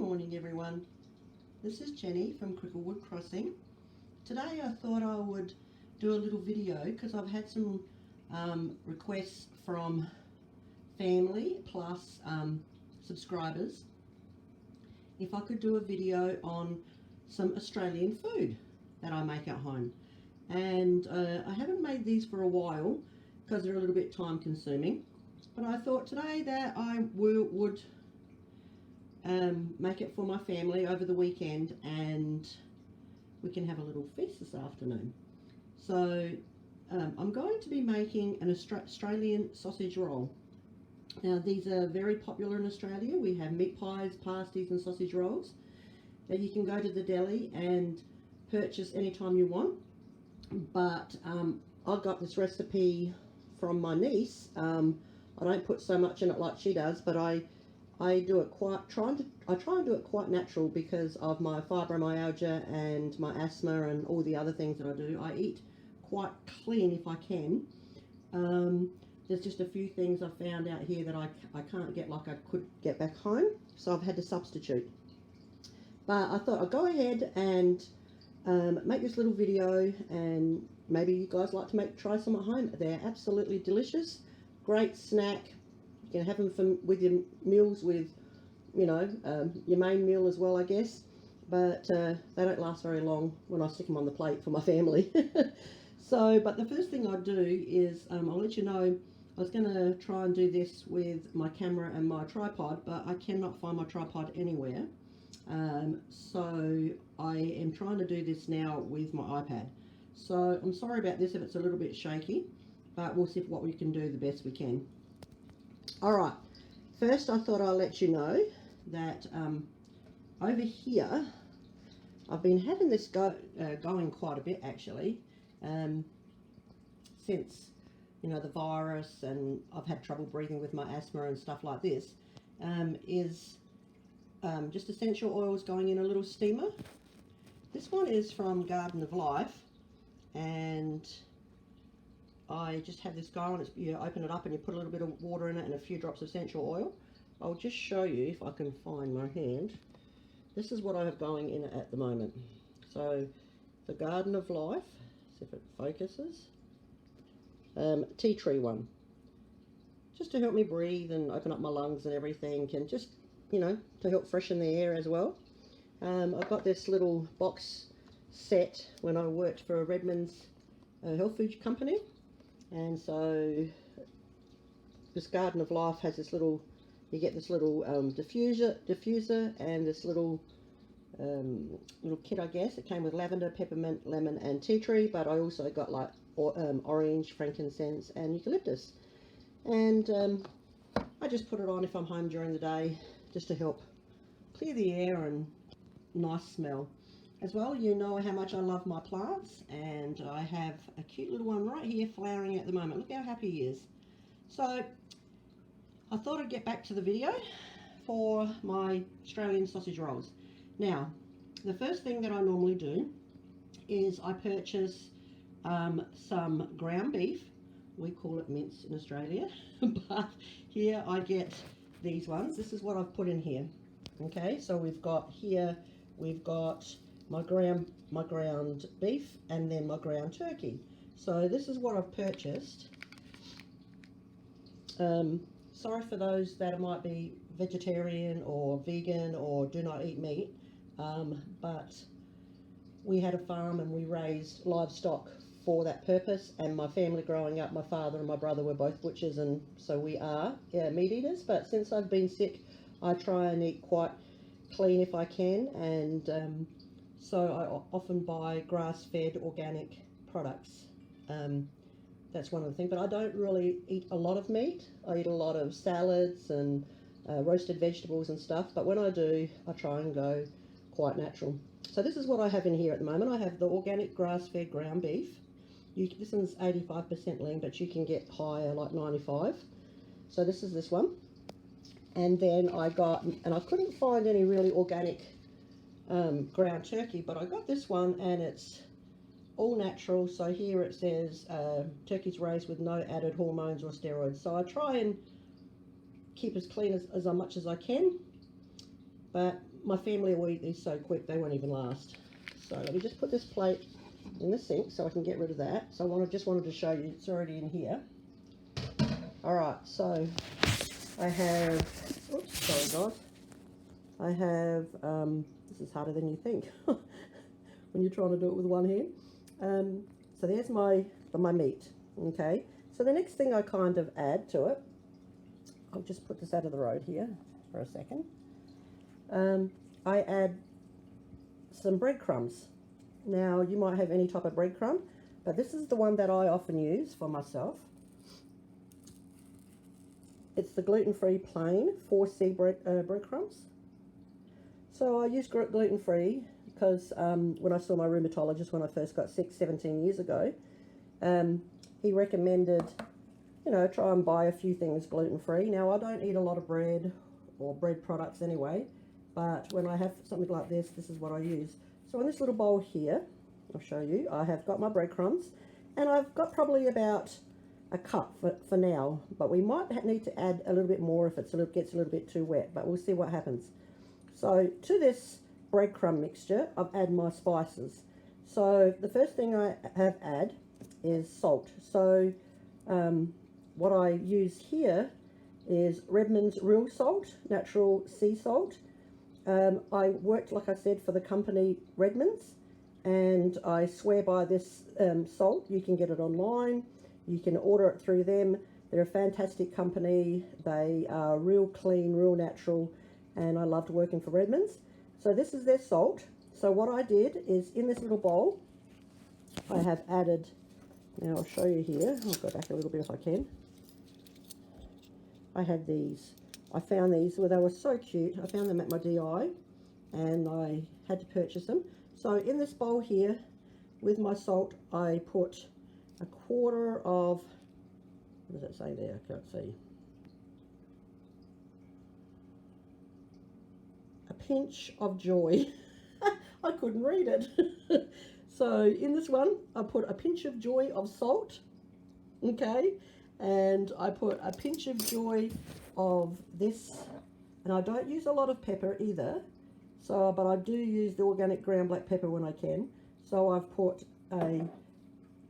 morning everyone, this is Jenny from Cricklewood Crossing. Today I thought I would do a little video because I've had some requests from family plus subscribers if I could do a video on some Australian food that I make at home. And I haven't made these for a while because they're a little bit time consuming, but I thought today that I would make it for my family over the weekend and we can have a little feast this afternoon. So I'm going to be making an Australian sausage roll. Now these are very popular in Australia. We have meat pies, pasties and sausage rolls that you can go to the deli and purchase anytime you want. But I got this recipe from my niece. I don't put so much in it like she does, but I do it try and do it quite natural because of my fibromyalgia and my asthma and all the other things that I do. I eat quite clean if I can. There's just a few things I found out here that I can't get like I could get back home, so I've had to substitute. But I thought I'd go ahead and make this little video, and maybe you guys like to try some at home. They're absolutely delicious, great snack. You can have them with your meals, with your main meal as well, I guess. But they don't last very long when I stick them on the plate for my family. So, but the first thing I do is I'll let you know. I was going to try and do this with my camera and my tripod, but I cannot find my tripod anywhere. So I am trying to do this now with my iPad. So I'm sorry about this if it's a little bit shaky, but we'll see what we can do the best we can. Alright, first I thought I'll let you know that over here I've been having this going quite a bit actually, since the virus, and I've had trouble breathing with my asthma and stuff like this, is just essential oils going in a little steamer. This one is from Garden of Life, and I just have this going. You open it up and you put a little bit of water in it and a few drops of essential oil. I'll just show you if I can find my hand. This is what I have going in it at the moment. So the Garden of Life, see if it focuses, tea tree one, just to help me breathe and open up my lungs and everything, and just to help freshen the air as well. I've got this little box set when I worked for a Redmond's health food company. And so this Garden of Life has this little, you get this little diffuser and this little kit, I guess. It came with lavender, peppermint, lemon and tea tree, but I also got like orange, frankincense and eucalyptus. And I just put it on if I'm home during the day, just to help clear the air and nice smell. As well, you know how much I love my plants, and I have a cute little one right here flowering at the moment. Look how happy he is. So I thought I'd get back to the video for my Australian sausage rolls. Now, the first thing that I normally do is I purchase some ground beef. We call it mince in Australia, but here I get these ones. This is what I've put in here. Okay, so we've got my ground beef and then my ground turkey. So this is what I've purchased. Sorry for those that might be vegetarian or vegan or do not eat meat, but we had a farm and we raised livestock for that purpose, and my family growing up, my father and my brother were both butchers, and so we are meat eaters. But since I've been sick, I try and eat quite clean if I can, and so I often buy grass-fed organic products. That's one of the things, but I don't really eat a lot of meat. I eat a lot of salads and roasted vegetables and stuff, but when I do, I try and go quite natural. So this is what I have in here at the moment. I have the organic grass-fed ground beef. This one's 85% lean, but you can get higher, like 95. So this is this one. And then I couldn't find any really organic ground turkey, but I got this one, and it's all natural. So here it says turkeys raised with no added hormones or steroids. So I try and keep as clean as much as I can, but my family will eat these so quick they won't even last. So let me just put this plate in the sink so I can get rid of that. So just wanted to show you it's already in here. All right, so I have, oops, sorry guys. I have, this is harder than you think when you're trying to do it with one hand. So there's my meat, okay? So the next thing I kind of add to it, I'll just put this out of the road here for a second. I add some breadcrumbs. Now, you might have any type of breadcrumb, but this is the one that I often use for myself. It's the gluten-free plain 4C breadcrumbs. So I use gluten-free because when I saw my rheumatologist when I first got sick 17 years ago, he recommended, you know, try and buy a few things gluten-free. Now, I don't eat a lot of bread or bread products anyway, but when I have something like this, this is what I use. So in this little bowl here, I'll show you, I have got my breadcrumbs, and I've got probably about a cup for now, but we might need to add a little bit more if it gets a little bit too wet, but we'll see what happens. So to this breadcrumb mixture, I've added my spices. So the first thing I have add is salt. So what I use here is Redmond's real salt, natural sea salt. I worked, like I said, for the company Redmond's, and I swear by this salt. You can get it online, you can order it through them. They're a fantastic company. They are real clean, real natural, and I loved working for Redmond's. So this is their salt. So what I did is in this little bowl, I have added, now I'll show you here, I'll go back a little bit if I can. I had these, I found these, well, they were so cute. I found them at my DI and I had to purchase them. So in this bowl here with my salt, I put a quarter of, what does it say there? I can't see. A pinch of joy. I couldn't read it. So in this one, I put a pinch of joy of salt, okay? And I put a pinch of joy of this, and I don't use a lot of pepper either, so, but I do use the organic ground black pepper when I can. So I've put a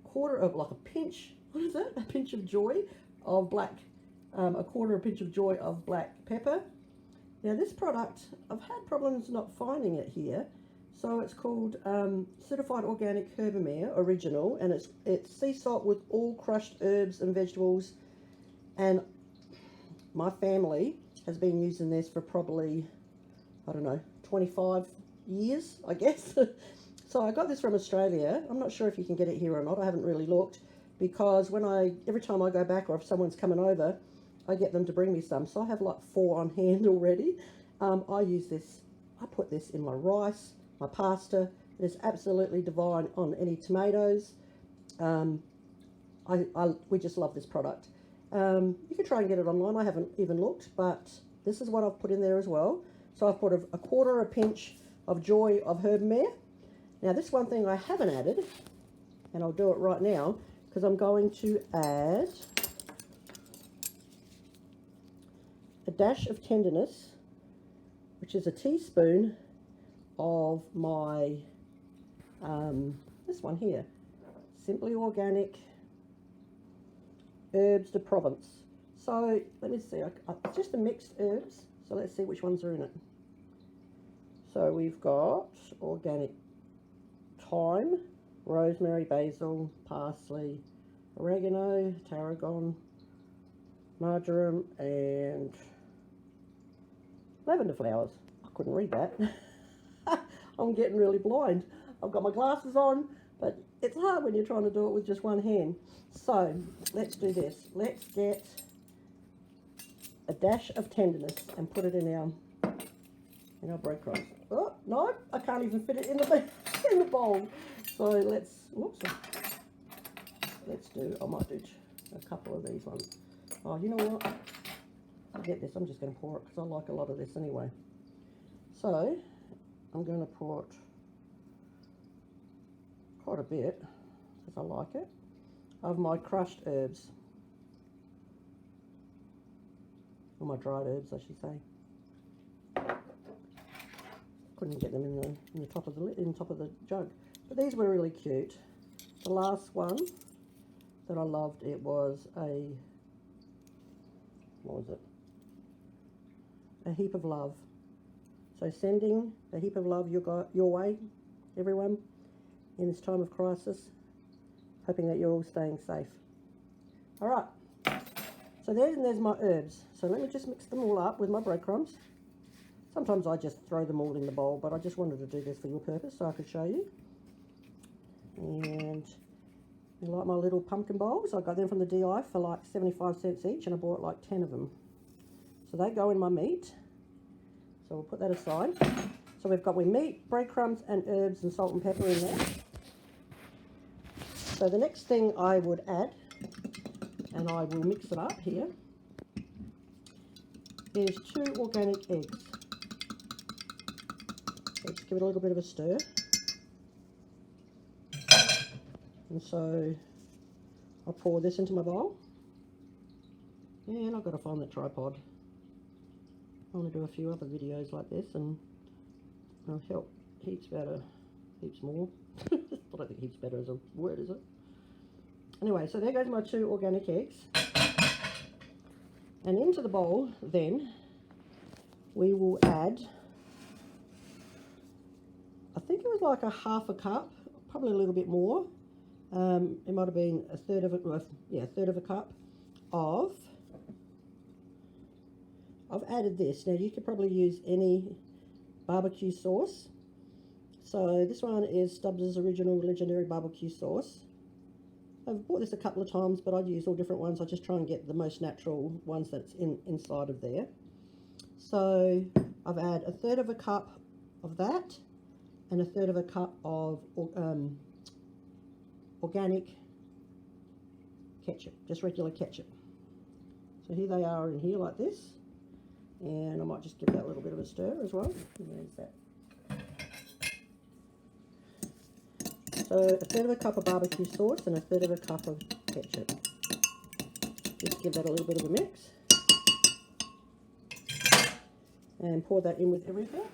quarter of, like a pinch, what is it? A pinch of joy of black, a quarter of a pinch of joy of black pepper. Now this product, I've had problems not finding it here. So it's called Certified Organic Herbamare Original, and it's sea salt with all crushed herbs and vegetables. And my family has been using this for probably, I don't know, 25 years, I guess. So I got this from Australia. I'm not sure if you can get it here or not. I haven't really looked, because every time I go back or if someone's coming over, I get them to bring me some. So I have like 4 on hand already. I use this, I put this in my rice, my pasta. It is absolutely divine on any tomatoes. We just love this product. You can try and get it online. I haven't even looked, but this is what I've put in there as well. So I've put a quarter, a pinch of joy of herbamare. Now this one thing I haven't added, and I'll do it right now, because I'm going to add a dash of tenderness, which is a teaspoon of my, this one here, Simply Organic Herbs de Provence. So let me see, it's just a mixed herbs, so let's see which ones are in it. So we've got organic thyme, rosemary, basil, parsley, oregano, tarragon, marjoram, and lavender flowers. I couldn't read that. I'm getting really blind. I've got my glasses on, but it's hard when you're trying to do it with just one hand. So let's do this. Let's get a dash of tenderness and put it in our breadcrumbs. Oh no, I can't even fit it in the bowl. So let's do. I might do a couple of these ones. Oh, you know what? Forget this. I'm just going to pour it because I like a lot of this anyway. So I'm going to put quite a bit, because I like it, of my crushed herbs, or my dried herbs I should say. couldn't get them in the top of the jug. But these were really cute. The last one that I loved, it was a, what was it? A heap of love. So sending a heap of love your way, everyone, in this time of crisis. Hoping that you're all staying safe. All right. So there's my herbs. So let me just mix them all up with my breadcrumbs. Sometimes I just throw them all in the bowl, but I just wanted to do this for your purpose so I could show you. And you like my little pumpkin bowls? I got them from the DI for like 75 cents each, and I bought like 10 of them. So they go in my meat. So we'll put that aside. So we've got meat, breadcrumbs, and herbs and salt and pepper in there. So the next thing I would add, and I will mix it up here, is 2 organic eggs. So just give it a little bit of a stir. And so I'll pour this into my bowl. And I've got to find the tripod. I want to do a few other videos like this, and I'll help heaps better, heaps more. I don't think heaps better is a word, is it? Anyway, so there goes my 2 organic eggs. And into the bowl, then, we will add, I think it was like a half a cup, probably a little bit more. It might have been a third of a cup of, I've added this. Now you could probably use any barbecue sauce. So this one is Stubbs' Original Legendary Barbecue Sauce. I've bought this a couple of times, but I'd use all different ones. I just try and get the most natural ones that's inside of there. So I've added a third of a cup of that and a third of a cup of organic ketchup, just regular ketchup. So here they are in here like this. And I might just give that a little bit of a stir as well. There's that. So a third of a cup of barbecue sauce and a third of a cup of ketchup. Just give that a little bit of a mix. And pour that in with everything.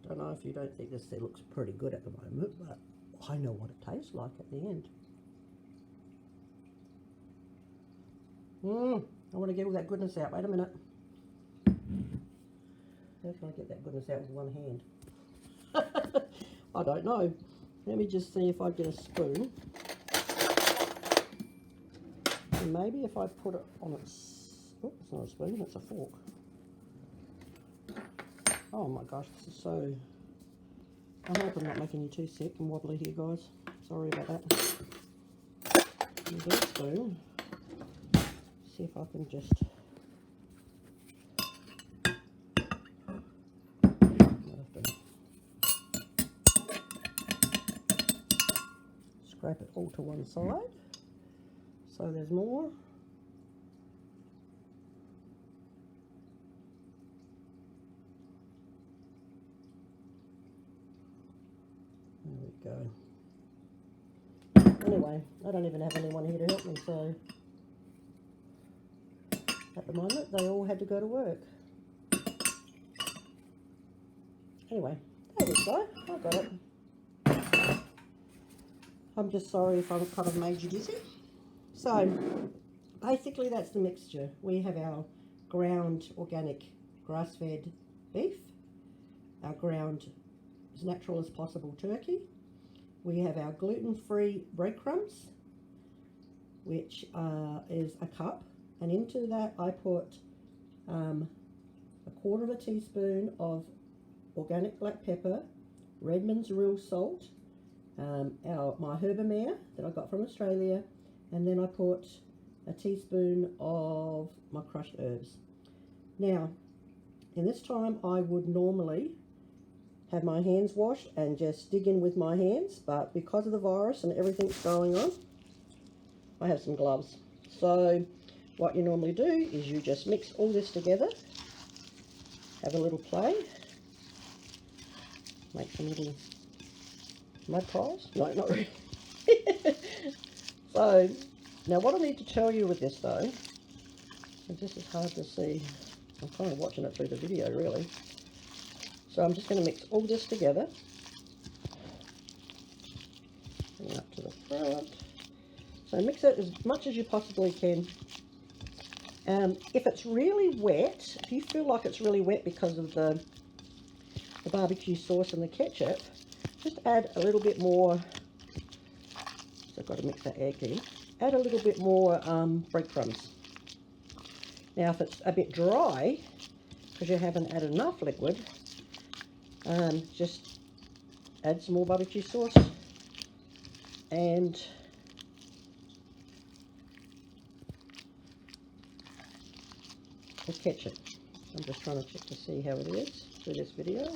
Don't know if you don't think this looks pretty good at the moment, but I know what it tastes like at the end. I want to get all that goodness out. Wait a minute. How can I get that goodness out with one hand? I don't know. Let me just see if I get a spoon. And maybe if I put it on its... Oh, it's not a spoon, it's a fork. Oh my gosh, this is so... I hope I'm not making you too sick and wobbly here, guys. Sorry about that. Use a spoon. See if I can just... scrape it all to one side. So there's more. There we go. Anyway, I don't even have anyone here to help me, so at the moment they all had to go to work. Anyway, there we go. I got it. I'm just sorry if I've kind of made you dizzy. So basically that's the mixture. We have our ground organic grass-fed beef, our ground as natural as possible turkey. We have our gluten-free breadcrumbs, which is a cup, and into that I put a quarter of a teaspoon of organic black pepper, Redmond's real salt, my herbamare that I got from Australia, and then I put a teaspoon of my crushed herbs. Now, in this time I would normally have my hands washed and just dig in with my hands, but because of the virus and everything that's going on, I have some gloves. So what you normally do is you just mix all this together, have a little play, make some little mud pies. No, not really. So now what I need to tell you with this though It just is hard to see. I'm kind of watching it through the video, really. So I'm just going to mix all this together. Bring it up to the front. So mix it as much as you possibly can. If it's really wet, if you feel like it's really wet because of the barbecue sauce and the ketchup, just add a little bit more. So I've got to mix that egg in. Add a little bit more breadcrumbs. Now if it's a bit dry, because you haven't added enough liquid, just add some more barbecue sauce and the ketchup. I'm just trying to check to see how it is through this video.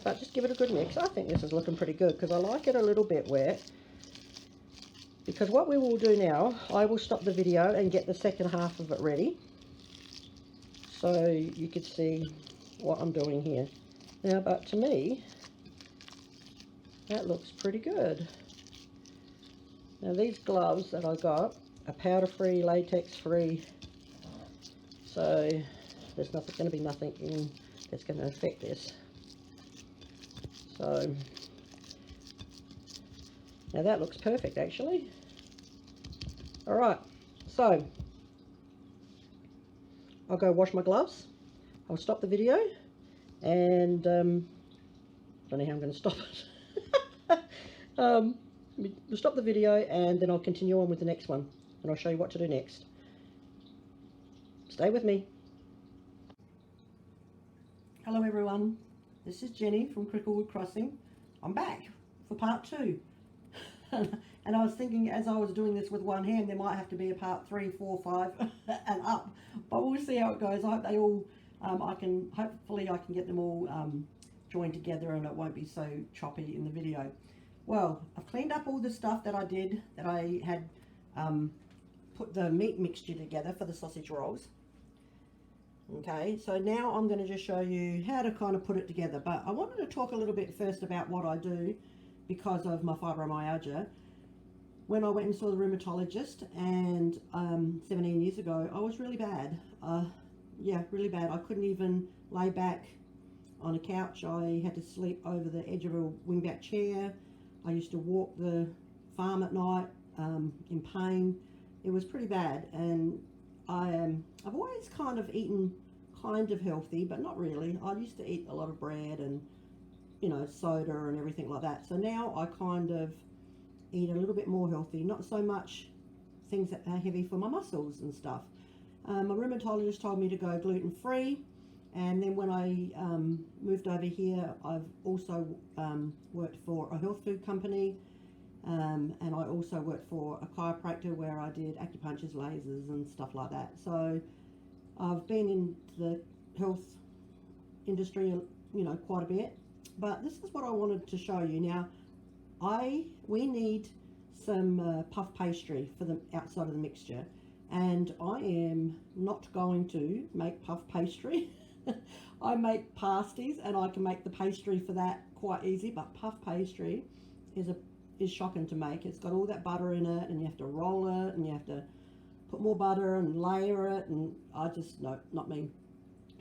But just give it a good mix. I think this is looking pretty good because I like it a little bit wet. Because what we will do now, I will stop the video and get the second half of it ready. So you could see what I'm doing here. Now, but to me, that looks pretty good. Now these gloves that I got are powder-free, latex-free. So there's going to be nothing in that's going to affect this. So now that looks perfect actually. Alright, so I'll go wash my gloves. I'll stop the video and don't know how I'm going to stop it. We'll stop the video and then I'll continue on with the next one and I'll show you what to do next. Stay with me. Hello everyone, this is Jenny from Cricklewood Crossing. I'm back for part 2. And I was thinking as I was doing this with one hand there might have to be a part 3, 4, 5 and up, but we'll see how it goes. I hope they all hopefully I can get them all joined together and it won't be so choppy in the video. Well, I've cleaned up all the stuff that I did, that I had put the meat mixture together for the sausage rolls. Okay, so now I'm going to just show you how to kind of put it together, but I wanted to talk a little bit first about what I do because of my fibromyalgia. When I went and saw the rheumatologist and 17 years ago, I was really bad. Yeah, really bad. I couldn't even lay back on a couch. I had to sleep over the edge of a wingback chair. I used to walk the farm at night in pain. It was pretty bad, and I've always kind of eaten kind of healthy, but not really. I used to eat a lot of bread and, you know, soda and everything like that. So now I kind of eat a little bit more healthy, not so much things that are heavy for my muscles and stuff. My rheumatologist told me to go gluten-free, and then when I moved over here, I've also worked for a health food company, and I also worked for a chiropractor where I did acupunctures, lasers and stuff like that. So I've been in the health industry, you know, quite a bit, but this is what I wanted to show you. Now, we need some puff pastry for the outside of the mixture, and I am not going to make puff pastry. I make pasties and I can make the pastry for that quite easy, but puff pastry is shocking to make. It's got all that butter in it and you have to roll it and you have to put more butter and layer it, and I just, no, not me.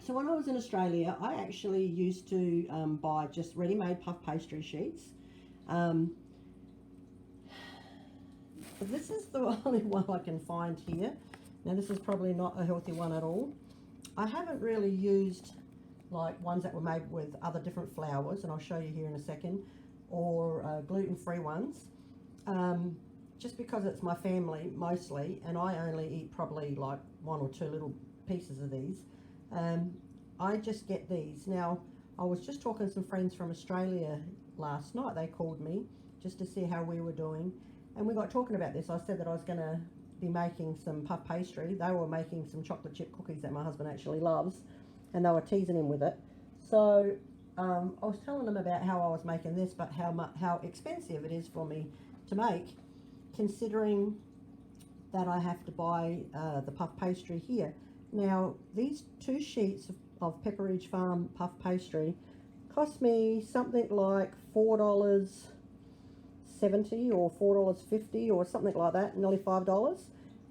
So when I was in Australia, I actually used to buy just ready-made puff pastry sheets. This is the only one I can find here. Now this is probably not a healthy one at all. I haven't really used like ones that were made with other different flours, and I'll show you here in a second, or gluten-free ones, just because it's my family mostly, and I only eat probably like 1 or 2 little pieces of these. I just get these. Now, I was just talking to some friends from Australia last night. They called me just to see how we were doing, and we got talking about this. I said that I was going to be making some puff pastry. They were making some chocolate chip cookies that my husband actually loves, and they were teasing him with it. So I was telling them about how I was making this, but how expensive it is for me to make, considering that I have to buy the puff pastry here. Now, these 2 sheets of Pepperidge Farm puff pastry cost me something like $4.70 or $4.50 or something like that, nearly $5.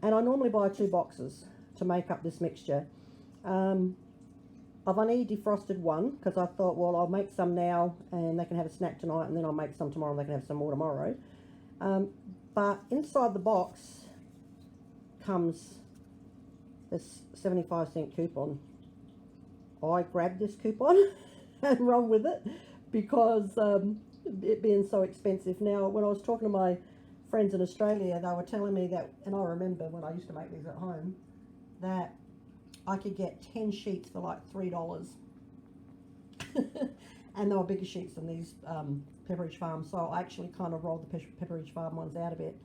And I normally buy 2 boxes to make up this mixture. I've only defrosted one because I thought, well, I'll make some now and they can have a snack tonight, and then I'll make some tomorrow and they can have some more tomorrow. But inside the box comes this 75-cent coupon. I grabbed this coupon and run with it because it being so expensive. Now, when I was talking to my friends in Australia, they were telling me that, and I remember when I used to make these at home, that I could get 10 sheets for like $3. And they were bigger sheets than these Pepperidge Farm, so I actually kind of rolled the Pepperidge Farm ones out a bit.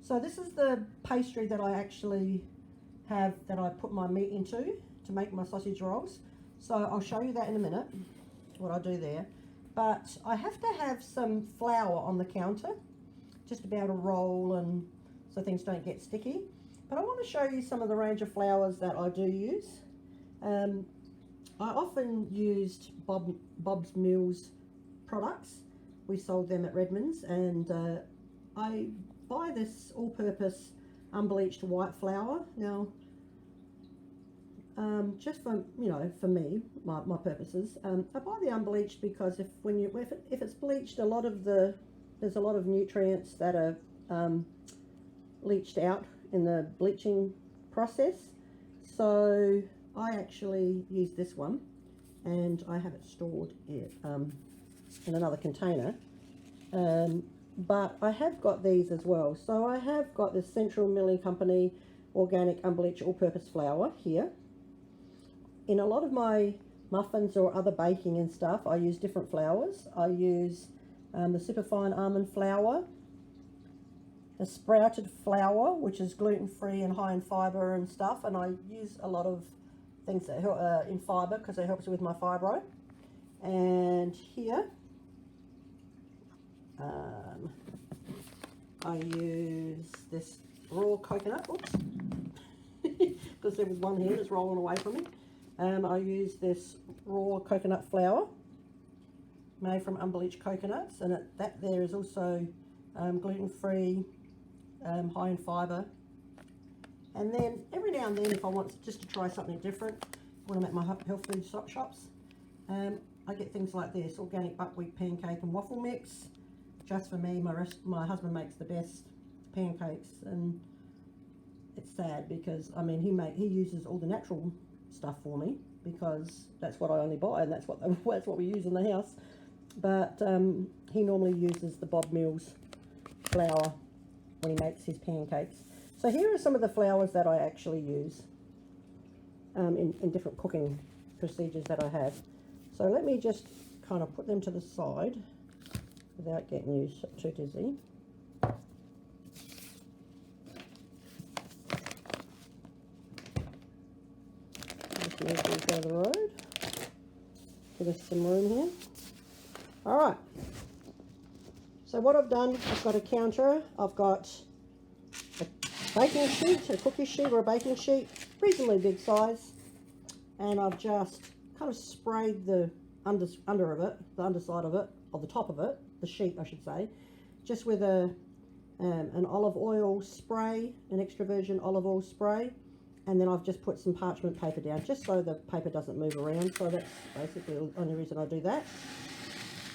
So this is the pastry that I actually have, that I put my meat into to make my sausage rolls. So I'll show you that in a minute, what I do there. But I have to have some flour on the counter just to be able to roll and so things don't get sticky. But I want to show you some of the range of flours that I do use. I often used Bob's Mills products. We sold them at Redmond's, and I buy this all-purpose unbleached white flour. Now, just for, you know, for me, my purposes, I buy the unbleached because if it's bleached, there's a lot of nutrients that are leached out in the bleaching process. So I actually use this one, and I have it stored in another container. But I have got these as well. So I have got this Central Milling Company organic unbleached all-purpose flour here. In a lot of my muffins or other baking and stuff, I use different flours. I use the superfine almond flour, the sprouted flour, which is gluten-free and high in fibre and stuff, and I use a lot of things that help in fibre because it helps with my fibro. And here I use this raw coconut, oops, because there was one here that's rolling away from me. I use this raw coconut flour made from unbleached coconuts, and that there is also gluten-free, high in fibre. And then every now and then, if I want just to try something different, when I'm at my health food shops, I get things like this: organic buckwheat pancake and waffle mix, just for me. My husband makes the best pancakes, and it's sad because I mean he uses all the natural stuff for me because that's what I only buy, and that's what we use in the house. But he normally uses the Bob Mills flour when he makes his pancakes. So here are some of the flours that I actually use in different cooking procedures that I have. So let me just kind of put them to the side without getting you too dizzy. Just move these out of the road. Give us some room here. All right. So what I've done, I've got a counter. I've got a baking sheet, a cookie sheet or a baking sheet, reasonably big size, and I've just kind of sprayed the underside of it, or the top of it, the sheet I should say, just with an olive oil spray, an extra virgin olive oil spray, and then I've just put some parchment paper down just so the paper doesn't move around. So that's basically the only reason I do that.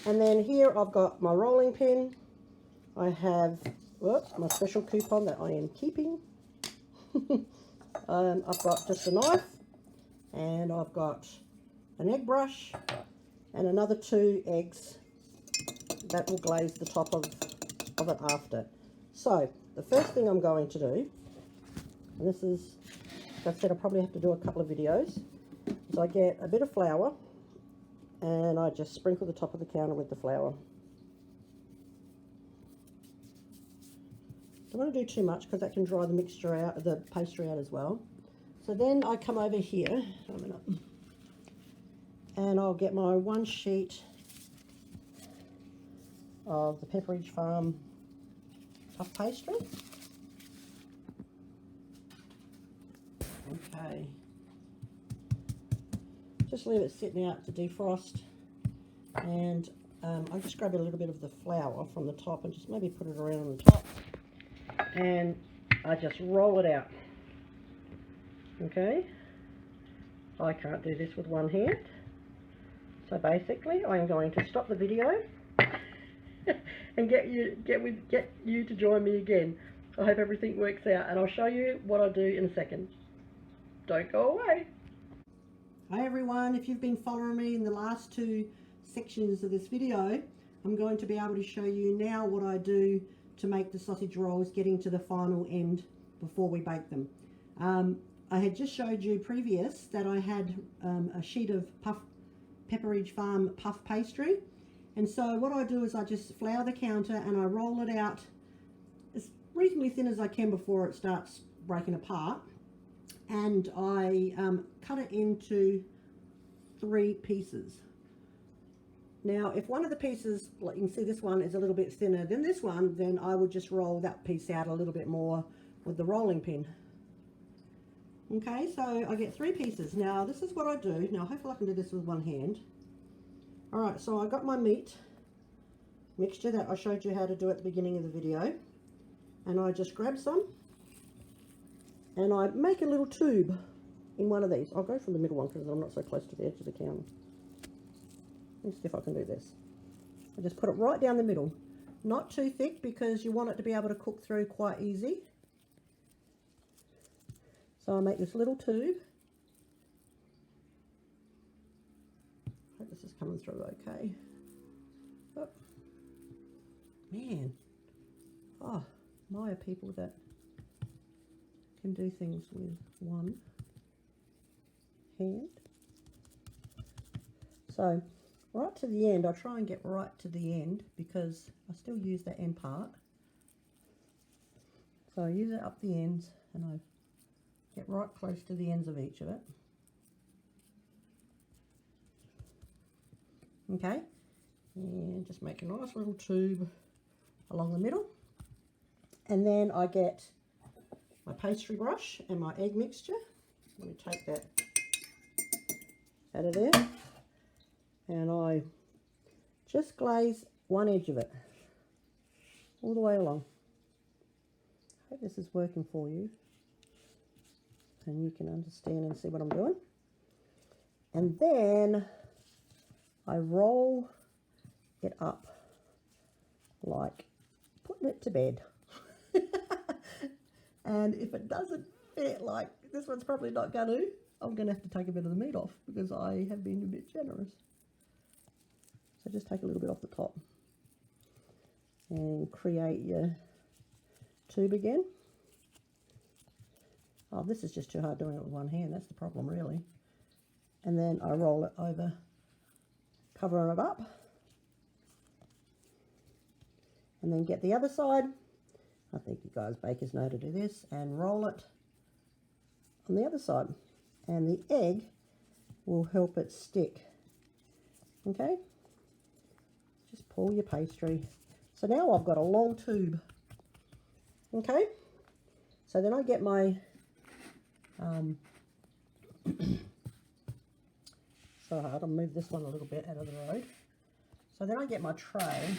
And then here I've got my rolling pin. I have my special coupon that I am keeping. I've got just a knife, and I've got an egg brush and another 2 eggs that will glaze the top of it after. So the first thing I'm going to do, and this is, like I said, I'll probably have to do a couple of videos, is I get a bit of flour and I just sprinkle the top of the counter with the flour. Don't want to do too much because that can dry the mixture out, the pastry out as well. So then I come over here, and I'll get my 1 sheet of the Pepperidge Farm puff pastry. Okay. Just leave it sitting out to defrost, and I just grab a little bit of the flour from the top and just maybe put it around the top, and I just roll it out. Okay, I can't do this with one hand, so basically I am going to stop the video and get you to join me again. I hope everything works out, and I'll show you what I do in a second. Don't go away. Hi everyone, if you've been following me in the last two sections of this video, I'm going to be able to show you now what I do to make the sausage rolls getting to the final end before we bake them. I had just showed you previous that I had a sheet of Pepperidge Farm puff pastry, and so what I do is I just flour the counter and I roll it out as reasonably thin as I can before it starts breaking apart, and I cut it into 3 pieces. Now if one of the pieces, like you can see this one is a little bit thinner than this one, then I would just roll that piece out a little bit more with the rolling pin. Okay, so I get 3 pieces. Now this is what I do. Now hopefully I can do this with one hand. Alright, so I got my meat mixture that I showed you how to do at the beginning of the video, and I just grab some and I make a little tube in one of these. I'll go for the middle one because I'm not so close to the edge of the counter. Let's see if I can do this. I just put it right down the middle, not too thick because you want it to be able to cook through quite easy. So I make this little tube. Hope this is coming through okay. Oh, man. Oh, my people that can do things with one hand. So right to the end, I try and get right to the end because I still use that end part. So I use it up the ends and I get right close to the ends of each of it. Okay, and just make a nice little tube along the middle. And then I get my pastry brush and my egg mixture. Let me take that out of there. And I just glaze one edge of it all the way along. Hope this is working for you and you can understand and see what I'm doing. And then I roll it up like putting it to bed. And if it doesn't fit, like this one's probably not going to, I'm going to have to take a bit of the meat off because I have been a bit generous. So just take a little bit off the top and create your tube again. Oh, this is just too hard doing it with one hand. That's the problem, really. And then I roll it over, cover it up, and then get the other side. I think you guys bakers know to do this, and roll it on the other side. And the egg will help it stick. Okay? Just pull your pastry. So now I've got a long tube. Okay? So then I get my so hard, I'll move this one a little bit out of the road. So then I get my tray,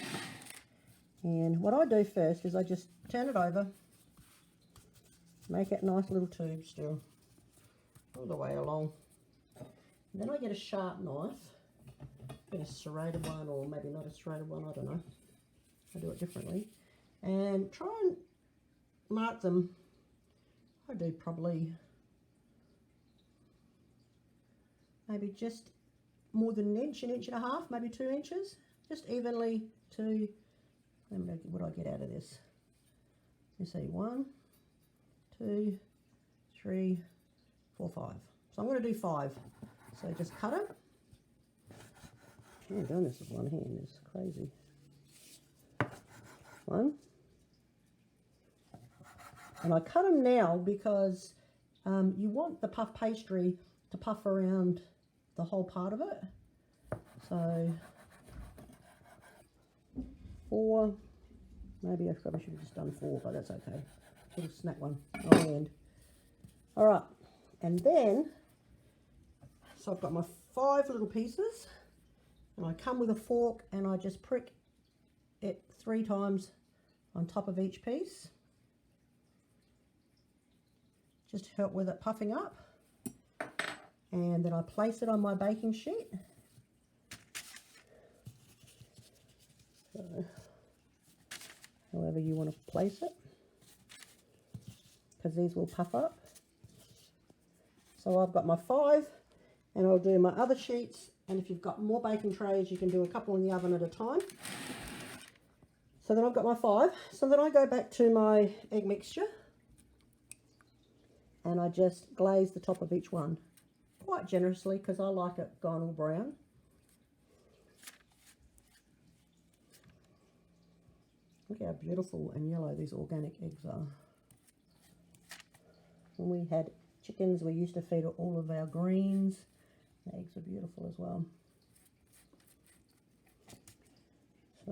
and what I do first is I just turn it over, make it a nice little tube still, all the way along. And then I get a sharp knife, get a serrated one, or maybe not a serrated one, I don't know. I do it differently. And try and mark them. I do probably maybe just more than an inch and a half, maybe 2 inches, just evenly to, what do I get out of this? You see, 1, 2, 3, 4, 5. So I'm going to do 5. So just cut it. I'm doing this with one hand, it's crazy. 1. And I cut them now because you want the puff pastry to puff around the whole part of it. So 4, maybe I probably should have just done 4, but that's okay. Little snap one on the end. All right, and then, so I've got my 5 little pieces, and I come with a fork and I just prick it 3 times on top of each piece. Just help with it puffing up. and then I place it on my baking sheet. So, however you want to place it, because these will puff up. So I've got my 5, and I'll do my other sheets, and if you've got more baking trays, you can do a couple in the oven at a time. So then I've got my 5. So then I go back to my egg mixture, and I just glaze the top of each one quite generously because I like it gone all brown. Look how beautiful and yellow these organic eggs are. When we had chickens, we used to feed all of our greens. The eggs are beautiful as well. So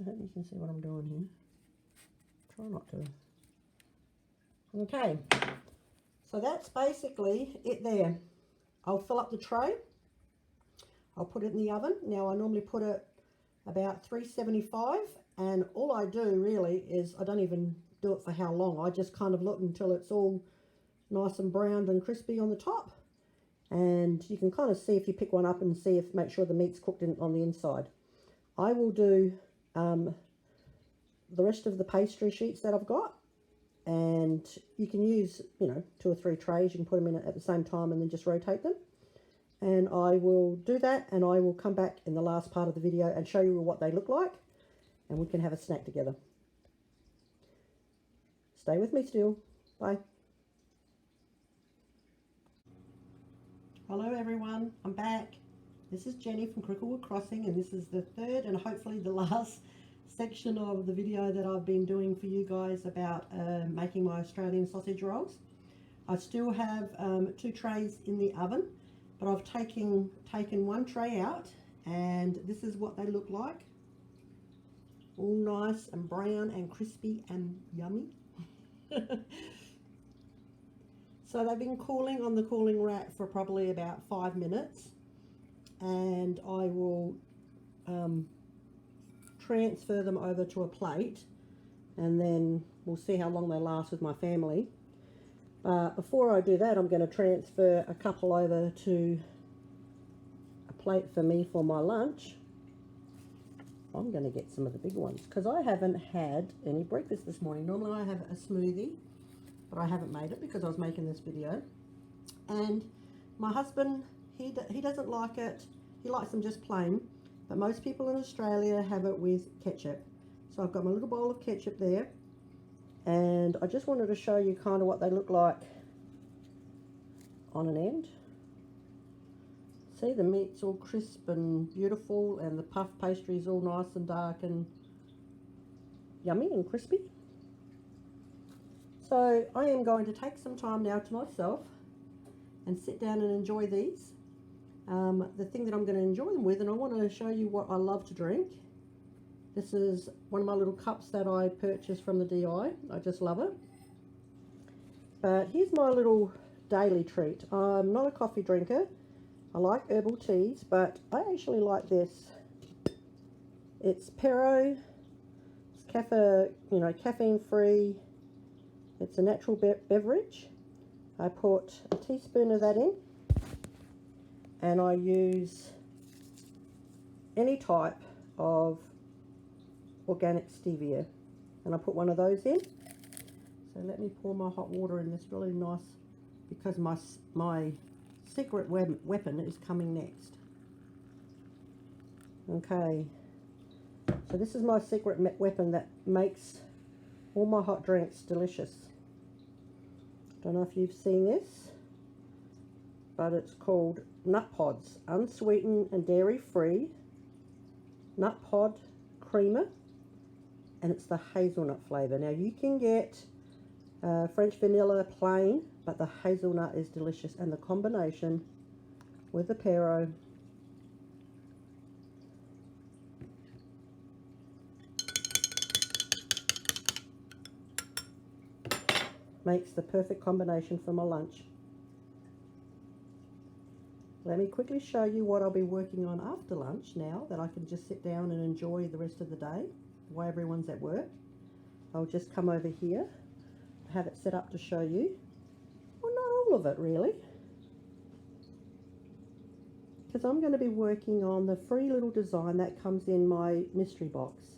I hope you can see what I'm doing here. Try not to. Okay, so that's basically it there. I'll fill up the tray. I'll put it in the oven. Now I normally put it about 375, and all I do really is I don't even do it for how long. I just kind of look until it's all nice and browned and crispy on the top, and you can kind of see if you pick one up and see if make sure the meat's cooked on the inside. I will do the rest of the pastry sheets that I've got, and you can use, you know, 2 or 3 trays. You can put them in at the same time and then just rotate them. And I will do that, and I will come back in the last part of the video and show you what they look like, and we can have a snack together. Stay with me still. Bye. Hello everyone, I'm back. This is Jenny from Cricklewood Crossing, and this is the 3rd and hopefully the last section of the video that I've been doing for you guys about making my Australian sausage rolls. I still have 2 trays in the oven, but I've taken 1 tray out, and this is what they look like. All nice and brown and crispy and yummy. So they've been cooling on the cooling rack for probably about 5 minutes, and I will transfer them over to a plate, and then we'll see how long they last with my family. Before I do that, I'm going to transfer a couple over to a plate for me for my lunch. I'm going to get some of the bigger ones because I haven't had any breakfast this morning. Normally I have a smoothie, but I haven't made it because I was making this video. And my husband, he doesn't like it. He likes them just plain, but most people in Australia have it with ketchup. So I've got my little bowl of ketchup there, and I just wanted to show you kind of what they look like on an end. See, the meat's all crisp and beautiful, and the puff pastry is all nice and dark and yummy and crispy. So I am going to take some time now to myself and sit down and enjoy these. The thing that I'm going to enjoy them with, and I want to show you what I love to drink. This is one of my little cups that I purchased from the DI. I just love it. But here's my little daily treat. I'm not a coffee drinker. I like herbal teas, but I actually like this. It's Pero. It's caffeine free. It's a natural beverage. I put a teaspoon of that in, and I use any type of organic stevia, and I put one of those in. So let me pour my hot water in this really nice, because my secret weapon is coming next. Okay, so this is my secret weapon that makes all my hot drinks delicious. Don't know if you've seen this, but it's called Nut Pods, unsweetened and dairy free nut pod creamer, and it's the hazelnut flavor. Now you can get French vanilla plain, but the hazelnut is delicious, and the combination with the Pero makes the perfect combination for my lunch. Let me quickly show you what I'll be working on after lunch now that I can just sit down and enjoy the rest of the day while everyone's at work. I'll just come over here, have it set up to show you. Well, not all of it really. because I'm going to be working on the free little design that comes in my mystery box.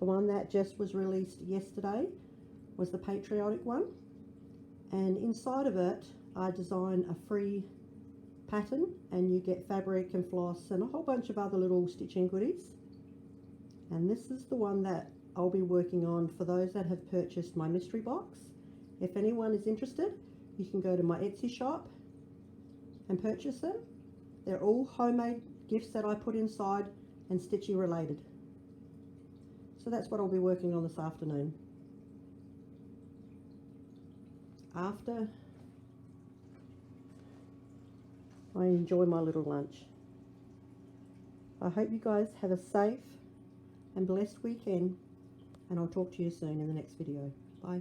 The one that just was released yesterday was the patriotic one, and inside of it I design a free pattern, and you get fabric and floss and a whole bunch of other little stitching goodies. And this is the one that I'll be working on for those that have purchased my mystery box. If anyone is interested, you can go to my Etsy shop and purchase them. They're all homemade gifts that I put inside and stitchy related. So that's what I'll be working on this afternoon. After I enjoy my little lunch. I hope you guys have a safe and blessed weekend, and I'll talk to you soon in the next video. Bye.